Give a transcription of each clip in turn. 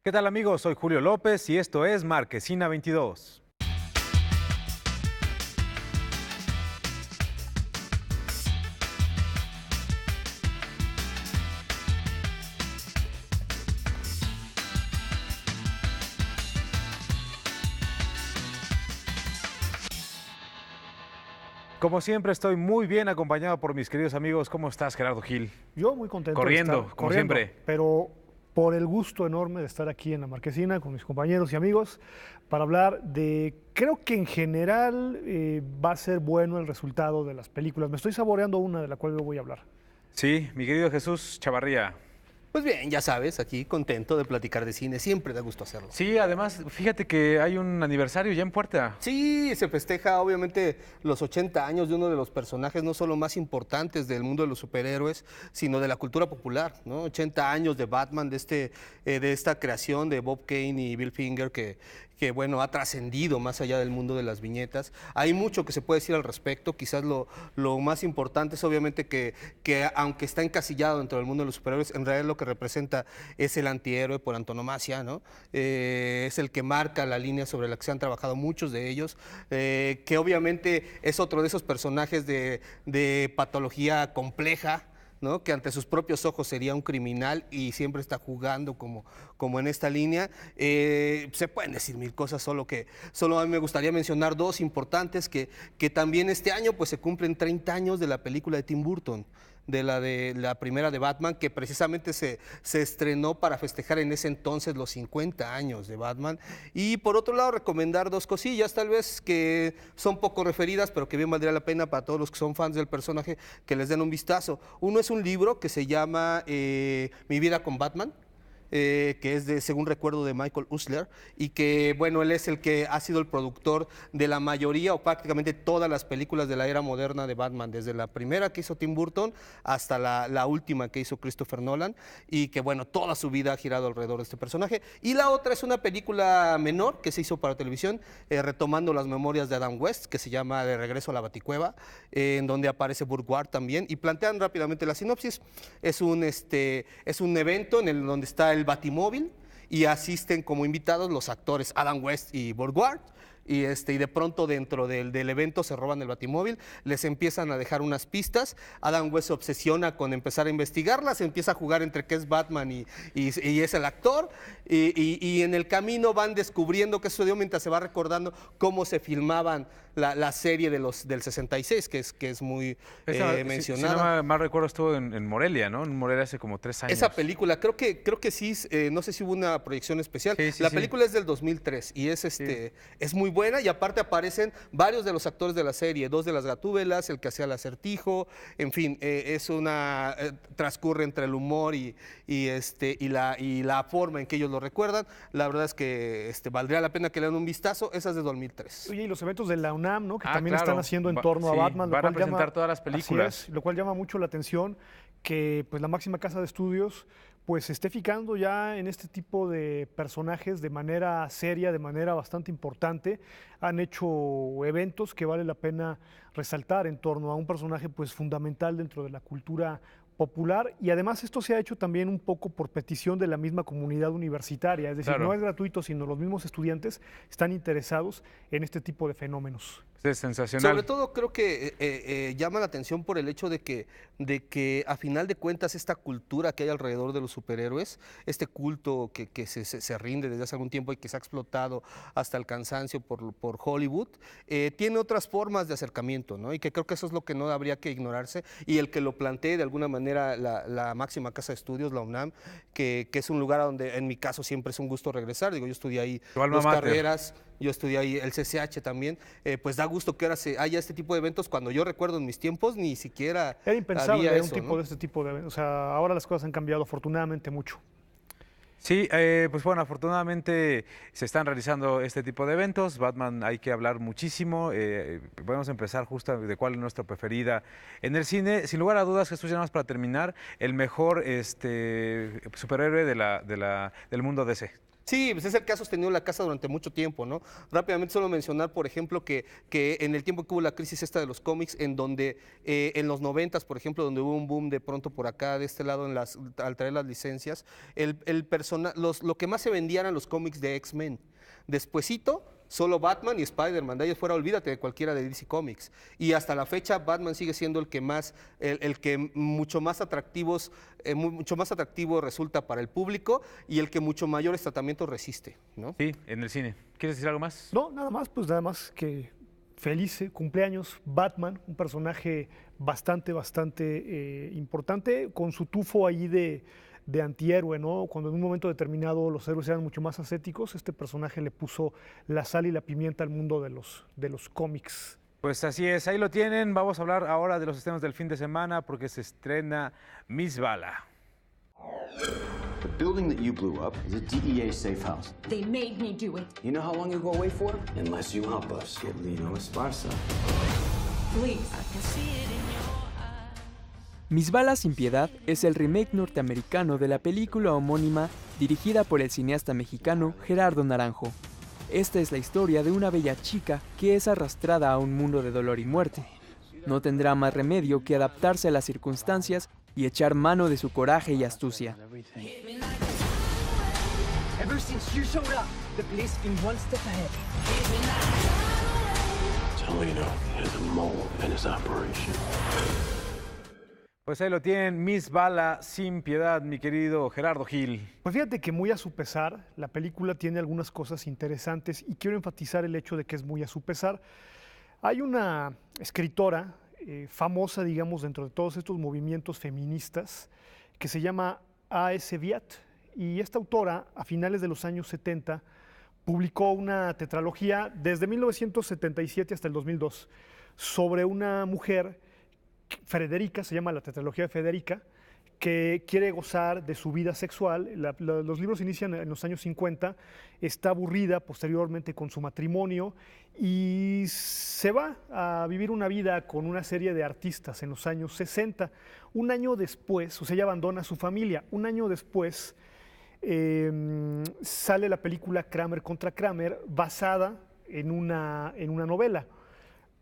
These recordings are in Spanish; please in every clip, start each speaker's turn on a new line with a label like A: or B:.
A: ¿Qué tal amigos? Soy Julio López y esto es Marquesina 22. Como siempre estoy muy bien acompañado por mis queridos amigos. ¿Cómo estás, Gerardo Gil?
B: Yo muy contento
A: Corriendo,
B: de estar
A: como siempre.
B: pero por el gusto enorme de estar aquí en la Marquesina con mis compañeros y amigos para hablar de, creo que en general va a ser bueno el resultado de las películas. Me estoy saboreando una de la cual yo voy a hablar.
A: Sí, mi querido Jesús Chavarría.
C: Pues bien, ya sabes, aquí contento de platicar de cine, siempre da gusto hacerlo.
A: Sí, además, fíjate que hay un aniversario ya en puerta.
C: Sí, se festeja obviamente los 80 años de uno de los personajes no solo más importantes del mundo de los superhéroes, sino de la cultura popular, ¿no? 80 años de Batman, de esta creación de Bob Kane y Bill Finger que bueno, ha trascendido más allá del mundo de las viñetas. Hay mucho que se puede decir al respecto, quizás lo más importante es obviamente que aunque está encasillado dentro del mundo de los superhéroes, en realidad lo que representa es el antihéroe por antonomasia, ¿no? Es el que marca la línea sobre la que se han trabajado muchos de ellos, que obviamente es otro de esos personajes de patología compleja, ¿no? Que ante sus propios ojos sería un criminal y siempre está jugando como en esta línea. Se pueden decir mil cosas, solo a mí me gustaría mencionar dos importantes que también este año pues se cumplen 30 años de la película de Tim Burton, de la primera de Batman, que precisamente se estrenó para festejar en ese entonces los 50 años de Batman. Y por otro lado, recomendar dos cosillas, tal vez que son poco referidas, pero que bien valdría la pena para todos los que son fans del personaje, que les den un vistazo. Uno es un libro que se llama Mi vida con Batman, que es según recuerdo, de Michael Usler, y que, bueno, él es el que ha sido el productor de la mayoría o prácticamente todas las películas de la era moderna de Batman, desde la primera que hizo Tim Burton hasta la última que hizo Christopher Nolan, y que, bueno, toda su vida ha girado alrededor de este personaje. Y la otra es una película menor que se hizo para televisión, retomando las memorias de Adam West, que se llama De regreso a la Baticueva, en donde aparece Burgward también, y plantean rápidamente la sinopsis. Es un evento donde está el Batimóvil y asisten como invitados los actores Adam West y Burgward. Y de pronto dentro del evento se roban el Batimóvil, les empiezan a dejar unas pistas. Adam West se obsesiona con empezar a investigarlas, empieza a jugar entre qué es Batman y es el actor, y en el camino van descubriendo qué sucedió mientras se va recordando cómo se filmaban la serie del 66, que es muy mencionada.
A: Si no mal recuerdo, estuvo en Morelia, ¿no? En Morelia hace como 3 años.
C: Esa película, creo que sí, no sé si hubo una proyección especial.
A: Sí, sí,
C: La
A: sí.
C: película es del 2003 y es muy buena, y aparte aparecen varios de los actores de la serie, dos de las Gatúbelas, el que hacía el Acertijo, en fin, transcurre entre el humor y la forma en que ellos lo recuerdan. La verdad es que valdría la pena que le den un vistazo. Esa es de 2003.
B: Oye, y los eventos de la UNAM, ¿no? Que también
A: claro.
B: están haciendo en torno a
A: Sí,
B: Batman.
A: van a presentar todas las películas.
B: Así es, lo cual llama mucho la atención que pues, la máxima casa de estudios pues, se esté fijando ya en este tipo de personajes de manera seria, de manera bastante importante. Han hecho eventos que vale la pena resaltar en torno a un personaje pues, fundamental dentro de la cultura popular, y además esto se ha hecho también un poco por petición de la misma comunidad universitaria, es decir,
A: Claro.
B: no es gratuito, sino los mismos estudiantes están interesados en este tipo de fenómenos.
A: Es sensacional.
C: Sobre todo creo que llama la atención por el hecho de que a final de cuentas esta cultura que hay alrededor de los superhéroes, este culto que se rinde desde hace algún tiempo y que se ha explotado hasta el cansancio por Hollywood, tiene otras formas de acercamiento, ¿no? Y que creo que eso es lo que no habría que ignorarse, y el que lo plantee de alguna manera la máxima casa de estudios, la UNAM, que es un lugar a donde en mi caso siempre es un gusto regresar. Digo, yo estudié ahí
A: Tu alma
C: 2
A: mater.
C: carreras, yo estudié ahí el CCH también, pues da gusto que ahora haya este tipo de eventos, cuando yo recuerdo en mis tiempos ni siquiera
B: Era impensable
C: había
B: ver
C: eso,
B: un tipo
C: ¿no?
B: de este tipo de eventos. O sea, ahora las cosas han cambiado afortunadamente mucho.
A: Sí, pues bueno, afortunadamente se están realizando este tipo de eventos. Batman hay que hablar muchísimo. Podemos empezar justo de cuál es nuestra preferida en el cine. Sin lugar a dudas, Jesús, ya nada más para terminar, el mejor superhéroe del mundo DC.
C: Sí, pues es el que ha sostenido la casa durante mucho tiempo, ¿no? Rápidamente solo mencionar, por ejemplo, que en el tiempo que hubo la crisis esta de los cómics, en donde en los 90s, por ejemplo, donde hubo un boom de pronto por acá, de este lado, al traer las licencias, lo que más se vendían eran los cómics de X-Men. Despuesito, solo Batman y Spider-Man, de ahí fuera olvídate de cualquiera de DC Comics. Y hasta la fecha Batman sigue siendo el que más, el que mucho más mucho más atractivo resulta para el público y el que mucho mayores tratamientos resiste, ¿no?
A: Sí, en el cine. ¿Quieres decir algo más?
B: No, nada más que feliz cumpleaños Batman, un personaje bastante importante, con su tufo ahí de antihéroe, ¿no? Cuando en un momento determinado los héroes eran mucho más ascéticos, este personaje le puso la sal y la pimienta al mundo de los cómics.
A: Pues así es, ahí lo tienen. Vamos a hablar ahora de los estrenos del fin de semana porque se estrena Miss Bala.
D: The building that you blew up is a DEA safe house.
E: They made me do it.
D: You know how long you go away for? Unless you help us get Lino Esparza.
E: Please.
F: Miss Bala sin piedad es el remake norteamericano de la película homónima dirigida por el cineasta mexicano Gerardo Naranjo. Esta es la historia de una bella chica que es arrastrada a un mundo de dolor y muerte. No tendrá más remedio que adaptarse a las circunstancias y echar mano de su coraje y astucia.
G: Ever since you showed up, the police have been one step ahead.
D: Tell Lino there's a mole in his operation.
A: Pues ahí lo tienen, Miss Bala sin piedad, mi querido Gerardo Gil.
B: Pues fíjate que muy a su pesar, la película tiene algunas cosas interesantes y quiero enfatizar el hecho de que es muy a su pesar. Hay una escritora famosa, digamos, dentro de todos estos movimientos feministas, que se llama A.S. Viat, y esta autora, a finales de los años 70, publicó una tetralogía desde 1977 hasta el 2002 sobre una mujer, Federica, se llama la tetralogía de Federica, que quiere gozar de su vida sexual. Los libros inician en los años 50, está aburrida posteriormente con su matrimonio y se va a vivir una vida con una serie de artistas en los años 60. Un año después, o sea, ella abandona a su familia. Un año después sale la película Kramer contra Kramer, basada en una novela.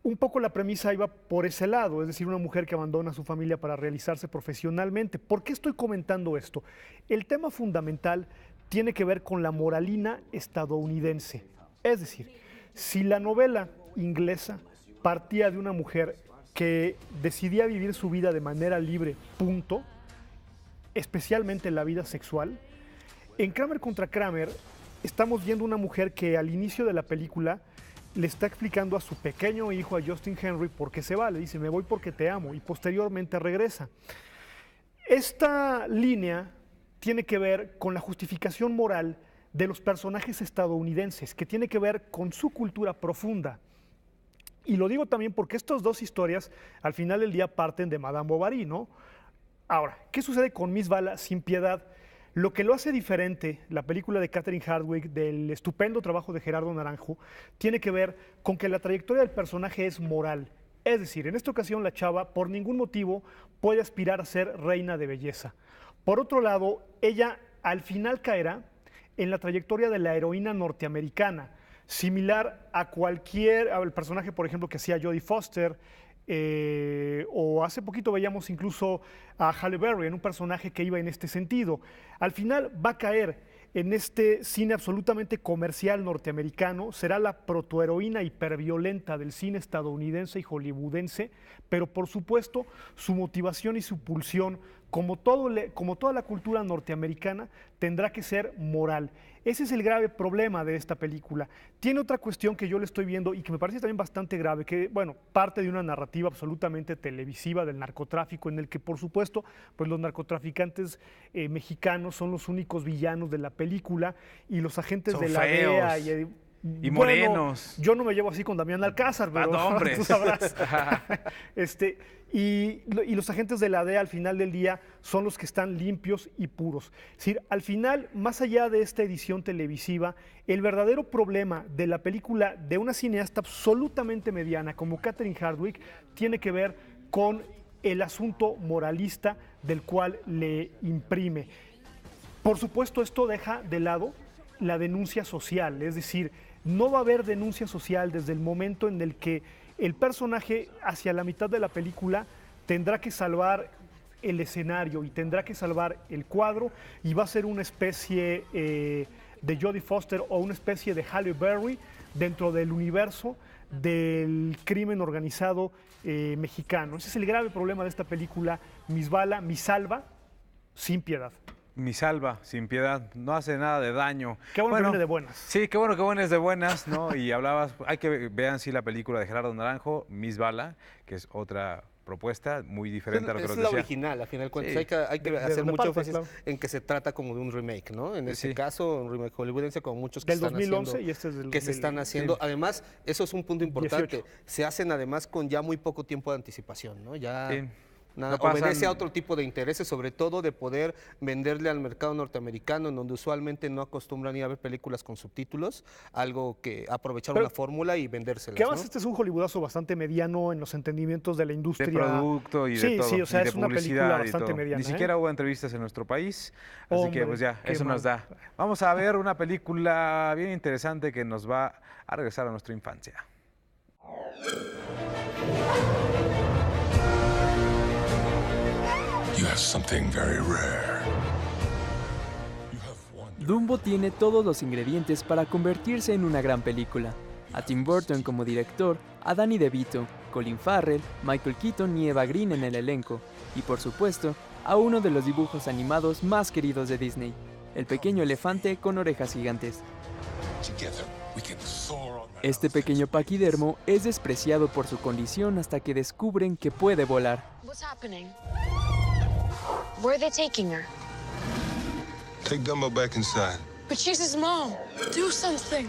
B: Un poco la premisa iba por ese lado, es decir, una mujer que abandona a su familia para realizarse profesionalmente. ¿Por qué estoy comentando esto? El tema fundamental tiene que ver con la moralina estadounidense. Es decir, si la novela inglesa partía de una mujer que decidía vivir su vida de manera libre, punto, especialmente la vida sexual, en Kramer contra Kramer estamos viendo una mujer que al inicio de la película le está explicando a su pequeño hijo, a Justin Henry, por qué se va. Le dice, me voy porque te amo, y posteriormente regresa. Esta línea tiene que ver con la justificación moral de los personajes estadounidenses, que tiene que ver con su cultura profunda. Y lo digo también porque estas dos historias, al final del día, parten de Madame Bovary, ¿no? Ahora, ¿qué sucede con Miss Bala sin piedad? Lo que lo hace diferente, la película de Catherine Hardwicke, del estupendo trabajo de Gerardo Naranjo, tiene que ver con que la trayectoria del personaje es moral. Es decir, en esta ocasión la chava, por ningún motivo, puede aspirar a ser reina de belleza. Por otro lado, ella al final caerá en la trayectoria de la heroína norteamericana, similar a al personaje, por ejemplo, que hacía Jodie Foster, o hace poquito veíamos incluso a Halle Berry en un personaje que iba en este sentido. Al final va a caer en este cine absolutamente comercial norteamericano, será la protoheroína hiperviolenta del cine estadounidense y hollywoodense, pero por supuesto su motivación y su pulsión, como toda la cultura norteamericana, tendrá que ser moral. Ese es el grave problema de esta película. Tiene otra cuestión que yo le estoy viendo y que me parece también bastante grave, que, bueno, parte de una narrativa absolutamente televisiva del narcotráfico, en el que, por supuesto, pues los narcotraficantes mexicanos son los únicos villanos de la película y los agentes
A: Son
B: de la
A: feos.
B: DEA
A: Y morenos.
B: Yo no me llevo así con Damián Alcázar, pero
A: no, hombre.
B: tú sabrás. Y los agentes de la DEA al final del día son los que están limpios y puros. Es decir, al final, más allá de esta edición televisiva, el verdadero problema de la película de una cineasta absolutamente mediana como Catherine Hardwicke tiene que ver con el asunto moralista del cual le imprime. Por supuesto, esto deja de lado la denuncia social, es decir, no va a haber denuncia social desde el momento en el que el personaje hacia la mitad de la película tendrá que salvar el escenario y tendrá que salvar el cuadro y va a ser una especie de Jodie Foster o una especie de Halle Berry dentro del universo del crimen organizado mexicano. Ese es el grave problema de esta película, Miss Bala, Miss Salva, sin piedad.
A: Mi salva, sin piedad, no hace nada de daño.
B: Qué bueno que viene de buenas.
A: Sí, qué bueno que es de buenas, ¿no? Y hablabas, hay que vean sí la película de Gerardo Naranjo, Miss Bala, que es otra propuesta muy diferente a lo que nos
C: Es la
A: decía.
C: original, a final de cuentas.
A: Sí.
C: Hay que
B: De
C: hacer
B: donde
C: mucho
B: parte,
C: énfasis
B: claro.
C: en que se trata como de un remake, ¿no? En este
A: Sí.
C: caso, un remake hollywoodense como muchos que
B: Del
C: están
B: 2011
C: haciendo,
B: y este es del
C: que se están haciendo.
A: Sí.
C: Además, eso es un punto importante.
B: 18.
C: Se hacen además con ya muy poco tiempo de anticipación, ¿no? Ya
A: Sí.
C: nada,
A: No pasan-
C: obedece a otro tipo de intereses, sobre todo de poder venderle al mercado norteamericano, en donde usualmente no acostumbran ir a ver películas con subtítulos, algo que aprovechar
B: Pero-
C: una fórmula y vendérselas,
B: Que además
C: ¿no?
B: este es un hollywoodazo bastante mediano en los entendimientos de la industria.
A: De producto y de
B: Sí,
A: todo.
B: sí, o sea,
A: y de
B: es una película
A: publicidad y
B: bastante
A: todo.
B: mediana.
A: Ni siquiera hubo entrevistas en nuestro país, así que
B: Hombre,
A: pues ya,
B: qué
A: eso nos
B: mal.
A: da. Vamos a ver una película bien interesante que nos va a regresar a nuestra infancia.
H: You have something very rare. You have wonder.
F: Dumbo tiene todos los ingredientes para convertirse en una gran película. A Tim Burton como director, a Danny DeVito, Colin Farrell, Michael Keaton y Eva Green en el elenco, y por supuesto, a uno de los dibujos animados más queridos de Disney, el pequeño elefante con orejas gigantes.
H: Together, we can soar on that
F: Este pequeño paquidermo es despreciado por su condición hasta que descubren que puede volar.
I: What's happening? Where are they taking her?
H: Take Dumbo back inside.
I: But she's his mom. Do something.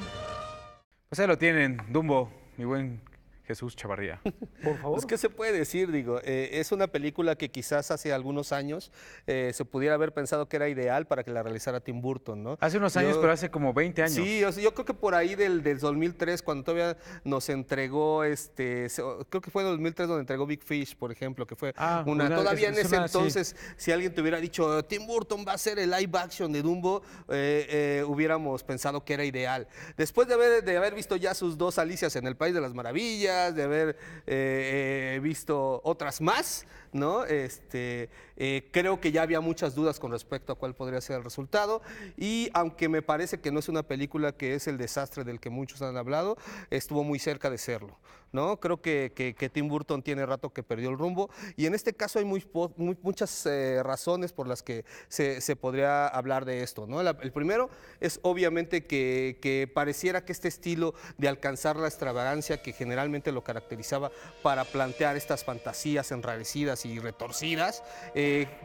A: Pues ahí lo tienen, Dumbo, mi buen Jesús Chavarría.
B: Por favor.
C: Pues, ¿qué se puede decir? Digo, es una película que quizás hace algunos años se pudiera haber pensado que era ideal para que la realizara Tim Burton, ¿no?
A: Hace unos años,
C: Yo-
A: pero hace como 20 años.
C: Sí, o sea, yo creo que por ahí del 2003, cuando todavía nos entregó, creo que fue en 2003 donde entregó Big Fish, por ejemplo, que fue todavía en
A: es
C: ese
A: una- sí.
C: entonces, si alguien te hubiera dicho, Tim Burton va a ser el live action de Dumbo, hubiéramos pensado que era ideal. Después de haber visto ya sus dos Alicias en el País de las Maravillas, de haber visto otras más, ¿no? Creo que ya había muchas dudas con respecto a cuál podría ser el resultado, y aunque me parece que no es una película que es el desastre del que muchos han hablado, estuvo muy cerca de serlo, ¿no? Creo que Tim Burton tiene rato que perdió el rumbo, y en este caso hay muchas razones por las que se podría hablar de esto, ¿no? El primero es obviamente que pareciera que este estilo de alcanzar la extravagancia que generalmente lo caracterizaba para plantear estas fantasías enrarecidas y retorcidas,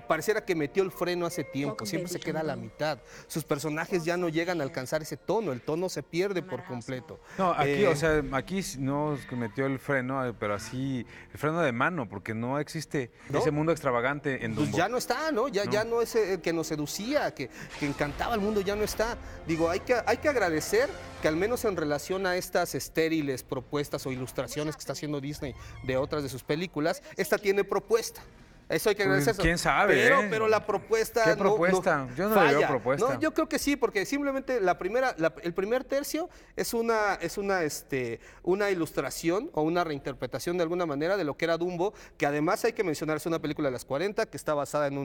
C: pareciera que metió el freno hace tiempo, siempre se queda a la mitad. Sus personajes ya no llegan a alcanzar ese tono, el tono se pierde por completo.
A: No, aquí, o sea, aquí no es que metió el freno, pero así, el freno de mano, porque no existe
C: ¿No?
A: ese mundo extravagante en
C: Pues
A: Dumbo.
C: ya no está, ¿no? Ya no es el que nos seducía, que encantaba al mundo, ya no está. Digo, hay que agradecer que al menos en relación a estas estériles propuestas o ilustraciones que está haciendo Disney de otras de sus películas, esta tiene propuesta. Eso hay que
A: Pues,
C: agradecer.
A: quién sabe,
C: Pero la propuesta.
A: ¿Qué propuesta? Yo no le veo
C: falla.
A: propuesta.
C: No, yo creo que sí, porque simplemente el primer tercio es una ilustración o una reinterpretación de alguna manera de lo que era Dumbo, que además hay que mencionar, es una película de las 40 que está basada en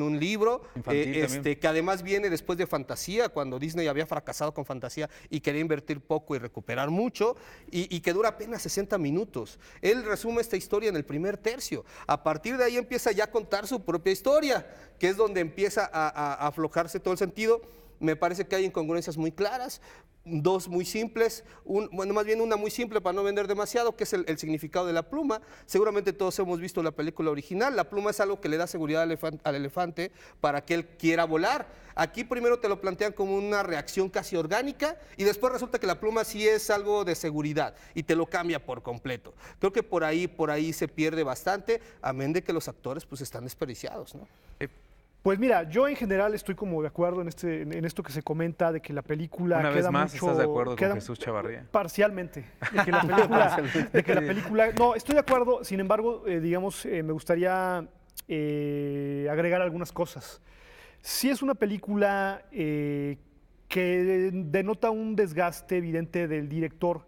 C: un libro,
A: Infantil también.
C: que además viene después de Fantasía, cuando Disney había fracasado con Fantasía y quería invertir poco y recuperar mucho, y que dura apenas 60 minutos. Él resume esta historia en el primer tercio. A partir de ahí empieza ya a contar su propia historia, que es donde empieza a aflojarse todo el sentido. Me parece que hay incongruencias muy claras, dos muy simples, más bien una muy simple para no vender demasiado, que es el significado de la pluma. Seguramente todos hemos visto la película original. La pluma es algo que le da seguridad al elefante para que él quiera volar. Aquí primero te lo plantean como una reacción casi orgánica y después resulta que la pluma sí es algo de seguridad y te lo cambia por completo. Creo que por ahí se pierde bastante, amén de que los actores pues están desperdiciados, ¿no?
B: Pues mira, yo en general estoy como de acuerdo en esto que se comenta de que la película
A: Una vez
B: queda
A: más,
B: mucho,
A: ¿estás de acuerdo con
B: queda-
A: Jesús Chavarría?
B: Parcialmente. De que la película, no, estoy de acuerdo. Sin embargo, digamos, me gustaría agregar algunas cosas. Sí es una película que denota un desgaste evidente del director.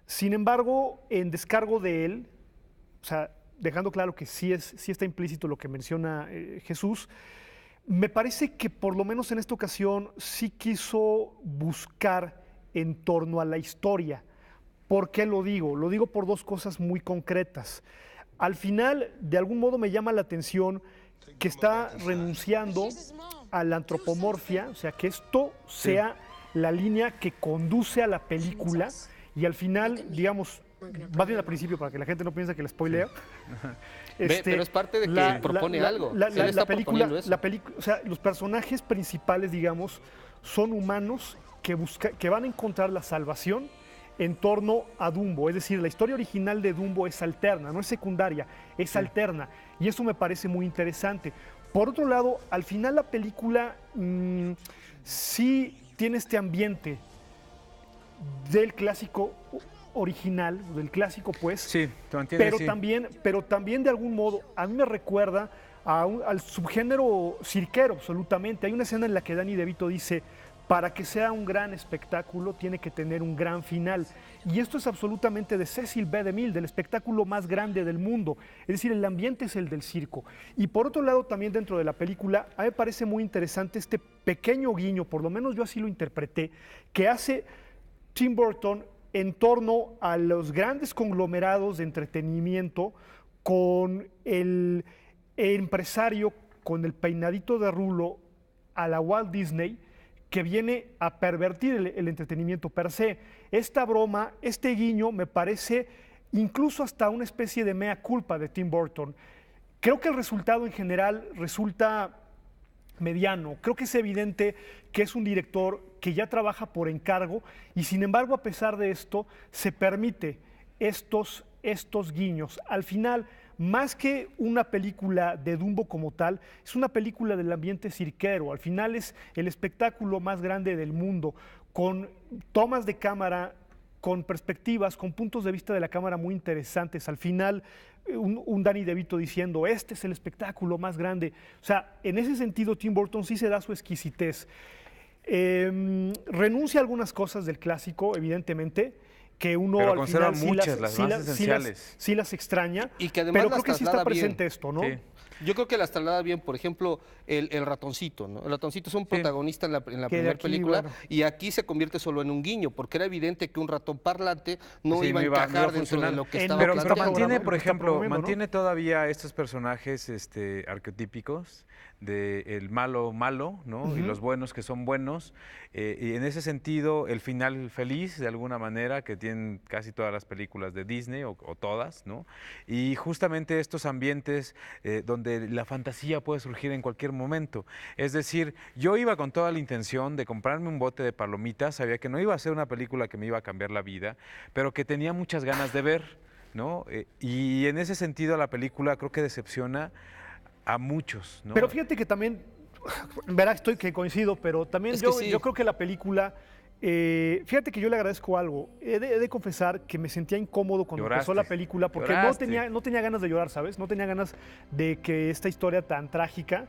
B: Sin embargo, en descargo de él, o sea, dejando claro que sí está implícito lo que menciona Jesús, me parece que por lo menos en esta ocasión sí quiso buscar en torno a la historia. ¿Por qué lo digo? Lo digo por dos cosas muy concretas. Al final, de algún modo me llama la atención que está renunciando a la antropomorfia, o sea, que esto sea la línea que conduce a la película y al final, digamos, más bien al principio para que la gente no piense que la spoileo.
C: Pero es parte de que propone algo.
B: La película, o sea, los personajes principales, digamos, son humanos que van a encontrar la salvación en torno a Dumbo. Es decir, la historia original de Dumbo es alterna, no es secundaria, es alterna. Y eso me parece muy interesante. Por otro lado, al final la película sí tiene este ambiente del clásico original, del clásico pues,
A: sí, mantiene,
B: pero también de algún modo a mí me recuerda al subgénero cirquero absolutamente. Hay una escena en la que Danny DeVito dice: para que sea un gran espectáculo tiene que tener un gran final. Y esto es absolutamente de Cecil B. DeMille, del espectáculo más grande del mundo. Es decir, el ambiente es el del circo. Y por otro lado, también dentro de la película, a mí me parece muy interesante este pequeño guiño, por lo menos yo así lo interpreté, que hace Tim Burton en torno a los grandes conglomerados de entretenimiento con el empresario con el peinadito de rulo a la Walt Disney, que viene a pervertir el entretenimiento per se. Esta broma, este guiño, me parece incluso hasta una especie de mea culpa de Tim Burton. Creo que el resultado en general resulta mediano. Creo que es evidente que es un director que ya trabaja por encargo y sin embargo, a pesar de esto, se permite estos guiños. Al final, más que una película de Dumbo como tal, es una película del ambiente cirquero. Al final es el espectáculo más grande del mundo, con tomas de cámara, con perspectivas, con puntos de vista de la cámara muy interesantes. Al final, un Danny DeVito diciendo: este es el espectáculo más grande. O sea, en ese sentido, Tim Burton sí se da su exquisitez. Renuncia a algunas cosas del clásico, evidentemente, que uno
A: pero
B: al final
A: muchas, las más esenciales.
B: Sí las extraña,
C: y que además
B: pero creo que sí está presente
C: bien.
B: Esto, ¿no?
A: Sí.
C: Yo creo que las traslada bien, por ejemplo, el ratoncito, ¿no? El ratoncito es un protagonista en la primera película, bueno, y aquí se convierte solo en un guiño, porque era evidente que un ratón parlante no iba a encajar dentro de lo que estaba
A: pero mantiene, por
B: está
A: ejemplo, mantiene todavía estos personajes arqueotípicos del malo, ¿no? Y los buenos que son buenos. Y en ese sentido, el final feliz, de alguna manera, que tienen casi todas las películas de Disney, o todas, ¿no? Y justamente estos ambientes donde la fantasía puede surgir en cualquier momento. Es decir, yo iba con toda la intención de comprarme un bote de palomitas, sabía que no iba a ser una película que me iba a cambiar la vida, pero que tenía muchas ganas de ver, ¿no? Y en ese sentido la película creo que decepciona a muchos, ¿no?
B: Pero fíjate que también, verá, estoy que coincido, pero también yo creo que la película, fíjate que yo le agradezco algo. He de confesar que me sentía incómodo cuando empezó la película porque no tenía ganas de llorar, ¿sabes? No tenía ganas de que esta historia tan trágica,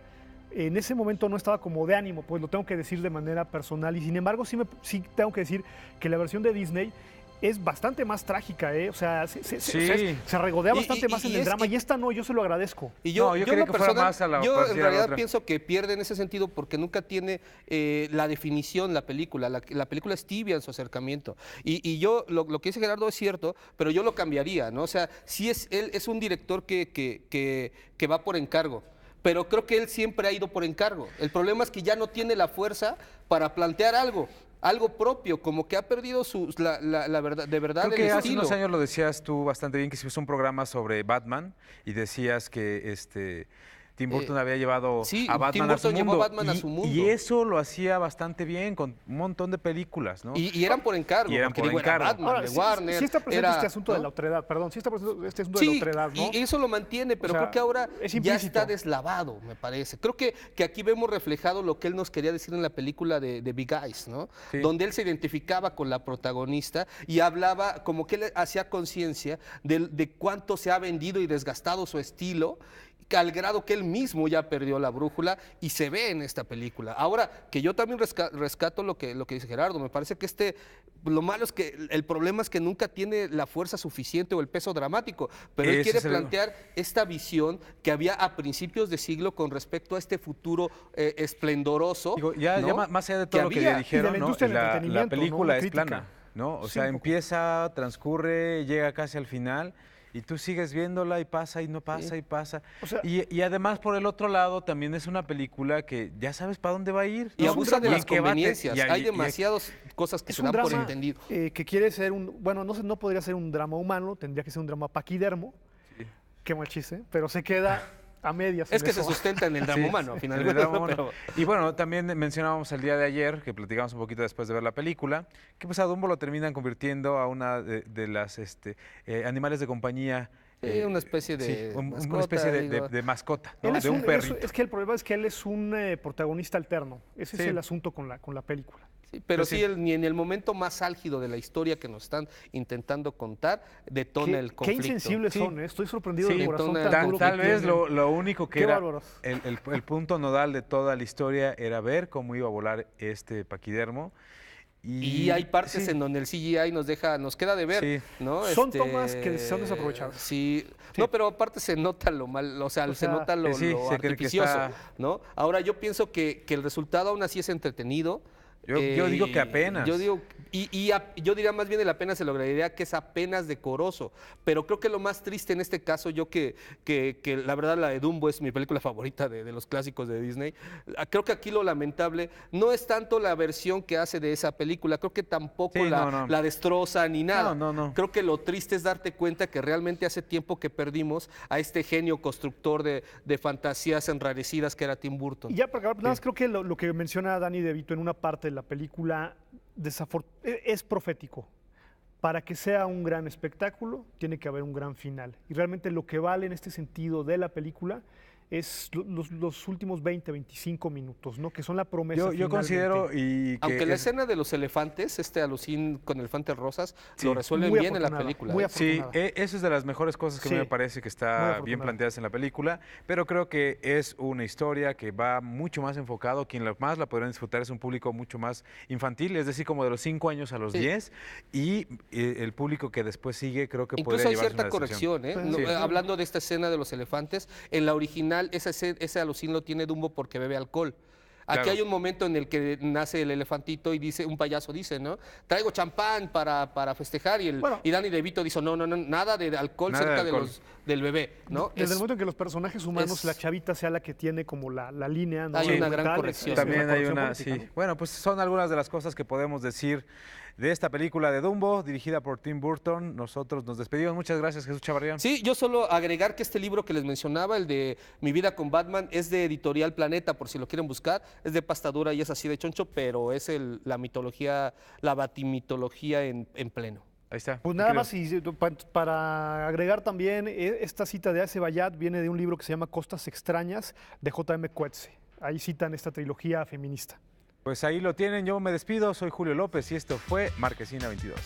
B: en ese momento no estaba como de ánimo, pues lo tengo que decir de manera personal. Y sin embargo, sí tengo que decir que la versión de Disney es bastante más trágica, ¿eh? O sea, se regodea bastante más en el drama, y esta no, yo se lo agradezco.
C: Y yo
A: quería que fuera más a la
C: yo en realidad pienso que pierde en ese sentido porque nunca tiene la definición la película. La película es tibia en su acercamiento. Y yo, lo que dice Gerardo es cierto, pero yo lo cambiaría, ¿no? O sea, sí él es un director que va por encargo. Pero creo que él siempre ha ido por encargo. El problema es que ya no tiene la fuerza para plantear algo propio, como que ha perdido la verdad, de verdad,
A: creo que
C: el
A: hace
C: estilo.
A: unos años lo decías tú bastante bien, que hiciste un programa sobre Batman y decías que Tim Burton había llevado a Batman a su mundo. Y eso lo hacía bastante bien con un montón de películas, ¿no?
C: Y eran por encargo.
A: Y eran por encargo.
C: Batman,
B: ahora,
C: de Warner.
B: Sí está presente este asunto, ¿no?, de la otredad, perdón. Sí está presente este asunto de la otredad, ¿no?
C: Y eso lo mantiene, pero creo que ahora ya está deslavado, me parece. Creo que aquí vemos reflejado lo que él nos quería decir en la película de Big Eyes, ¿no? Sí. Donde él se identificaba con la protagonista y hablaba como que él hacía conciencia de cuánto se ha vendido y desgastado su estilo, al grado que él mismo ya perdió la brújula y se ve en esta película. Ahora, que yo también rescato lo que dice Gerardo, me parece que lo malo es que el problema es que nunca tiene la fuerza suficiente o el peso dramático, pero él quiere plantear esta visión que había a principios de siglo con respecto a este futuro esplendoroso.
A: Digo, ya más allá de todo lo que le dijeron, ¿no? La película es plana, ¿no? O sea, empieza, transcurre, llega casi al final. Y tú sigues viéndola y pasa y no pasa y pasa. O sea, y además, por el otro lado, también es una película que ya sabes para dónde va a ir.
C: Y abusa de las conveniencias. Hay demasiadas cosas que se dan por entendido.
B: Que quiere ser bueno, no podría ser un drama humano, tendría que ser un drama paquidermo. Sí. Qué mal chiste, pero se queda a medias.
C: Es que se sustenta en el drama humano, al final.
A: Pero... Y bueno, también mencionábamos el día de ayer, que platicamos un poquito después de ver la película, que pues a Dumbo lo terminan convirtiendo a una de las animales de compañía.
C: Una especie de
A: mascota. Una especie de mascota, ¿no? De un perrito.
B: Es que el problema es que él es un protagonista alterno. Ese es el asunto con la película.
C: Sí, pero ni en el momento más álgido de la historia que nos están intentando contar, detona el conflicto.
B: Qué insensibles son, ¿eh? Estoy sorprendido del corazón tan duro
A: tal vez lo único que era el punto nodal de toda la historia era ver cómo iba a volar este paquidermo.
C: Y hay partes en donde el CGI nos queda de ver, ¿no?
B: Son tomas que son desaprovechadas.
C: Sí. No, pero aparte se nota lo mal, o sea se nota lo artificioso, ¿no? Ahora yo pienso que el resultado aún así es entretenido.
A: Yo digo que apenas.
C: Yo digo, yo diría más bien el apenas se lograría que es apenas decoroso, pero creo que lo más triste en este caso, que la verdad la de Dumbo es mi película favorita de los clásicos de Disney, creo que aquí lo lamentable no es tanto la versión que hace de esa película, creo que tampoco la destroza ni nada.
A: No.
C: Creo que lo triste es darte cuenta que realmente hace tiempo que perdimos a este genio constructor de fantasías enrarecidas que era Tim Burton.
B: Y ya para acabar, nada más creo que lo que menciona Danny DeVito en una parte de la película es profético. Para que sea un gran espectáculo, tiene que haber un gran final. Y realmente lo que vale en este sentido de la película es los últimos 20, 25 minutos, ¿no? Que son la promesa.
A: Yo considero
C: aunque la escena de los elefantes, alucín con elefantes rosas, lo resuelven bien en la película.
A: Sí, eso es de las mejores cosas que me parece que está bien planteadas en la película, pero creo que es una historia que va mucho más enfocado, quien más la podrá disfrutar es un público mucho más infantil, es decir, como de los 5 años a los 10, y el público que después sigue creo que
C: incluso
A: podría
C: hay cierta corrección, hablando de esta escena de los elefantes, en la original ese alucín lo tiene Dumbo porque bebe alcohol. Aquí hay un momento en el que nace el elefantito y dice, un payaso dice, ¿no? Traigo champán para festejar y Danny DeVito dice, no, nada de alcohol cerca del bebé, ¿no?
B: Desde el momento en que los personajes humanos, la chavita sea la que tiene como la línea, ¿no?
C: Hay una gran corrección.
A: También hay una, Bueno, pues son algunas de las cosas que podemos decir de esta película de Dumbo, dirigida por Tim Burton. Nosotros nos despedimos. Muchas gracias, Jesús Chavarría.
C: Sí, yo solo agregar que este libro que les mencionaba, el de Mi vida con Batman, es de Editorial Planeta, por si lo quieren buscar. Es de pastadura y es así de choncho, pero es la mitología, la batimitología en pleno.
A: Ahí está.
B: Pues nada más, y para agregar también, esta cita de Ace Bayat viene de un libro que se llama Costas Extrañas, de J.M. Coetzee. Ahí citan esta trilogía feminista.
A: Pues ahí lo tienen, yo me despido, soy Julio López y esto fue Marquesina 22.